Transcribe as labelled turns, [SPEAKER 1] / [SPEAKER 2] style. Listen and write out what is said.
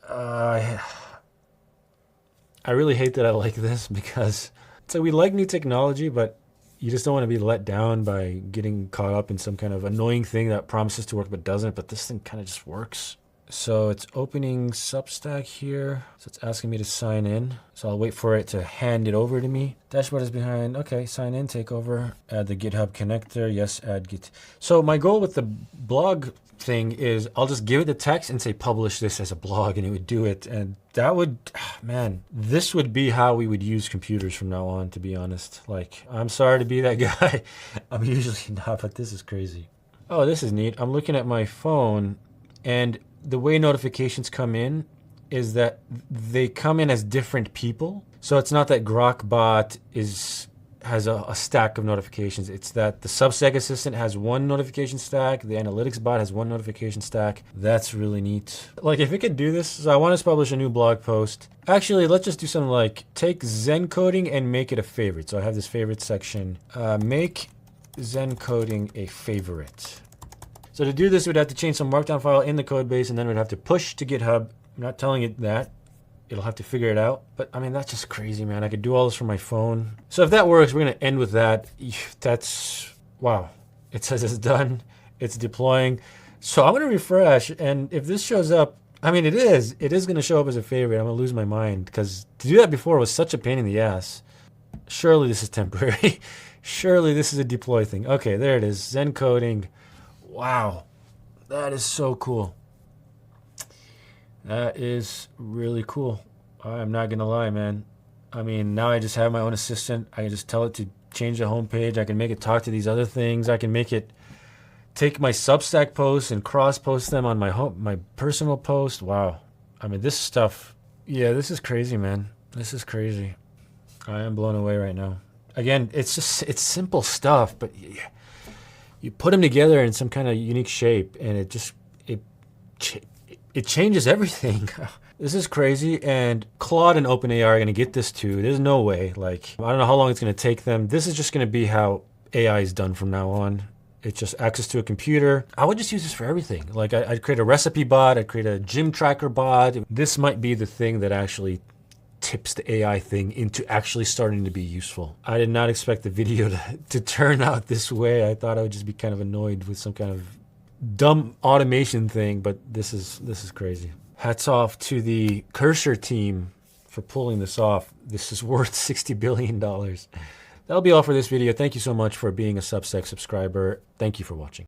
[SPEAKER 1] I really hate that I like this because so we like new technology, but you just don't want to be let down by getting caught up in some kind of annoying thing that promises to work but doesn't, but this thing kind of just works. So it's opening Substack here. So it's asking me to sign in. So I'll wait for it to hand it over to me. Dashboard is behind. Okay, sign in, take over. Add the GitHub connector. Yes, add Git. So my goal with the blog thing is I'll just give it the text and say publish this as a blog, and it would do it. And that would, man, this would be how we would use computers from now on, to be honest. Like, I'm sorry to be that guy. I'm usually not, but this is crazy. Oh, this is neat. I'm looking at my phone, and the way notifications come in is that they come in as different people. So it's not that GrokBot has a stack of notifications. It's that the Substack assistant has one notification stack. The analytics bot has one notification stack. That's really neat. Like, if it could do this, so I want to publish a new blog post. Actually, let's just do something like take Zen coding and make it a favorite. So I have this favorite section. Make Zen coding a favorite. So to do this, we'd have to change some markdown file in the code base, and then we'd have to push to GitHub. I'm not telling it that. It'll have to figure it out. But I mean, that's just crazy, man. I could do all this from my phone. So if that works, we're going to end with that. That's, wow. It says it's done. It's deploying. So I'm going to refresh. And if this shows up, I mean, it is going to show up as a favorite. I'm going to lose my mind because to do that before was such a pain in the ass. Surely this is temporary. Surely this is a deploy thing. Okay, there it is. Zen coding. Wow, that is so cool. That is really cool. I'm not gonna lie, man. I mean, now I just have my own assistant. I can just tell it to change the homepage. I can make it talk to these other things. I can make it take my Substack posts and cross-post them on my personal post. Wow. I mean, this stuff, yeah, this is crazy, man. This is crazy. I am blown away right now. Again, it's simple stuff, but you put them together in some kind of unique shape, and it changes everything. This is crazy, and Claude and OpenAI are going to get this too. There's no way. Like, I don't know how long it's going to take them. This is just going to be how AI is done from now on. It's just access to a computer. I would just use this for everything. Like, I'd create a recipe bot. I'd create a gym tracker bot. This might be the thing that actually tips the AI thing into actually starting to be useful. I did not expect the video to turn out this way. I thought I would just be kind of annoyed with some kind of dumb automation thing, but this is crazy. Hats off to the Cursor team for pulling this off. This is worth $60 billion. That'll be all for this video. Thank you so much for being a Substack subscriber. Thank you for watching.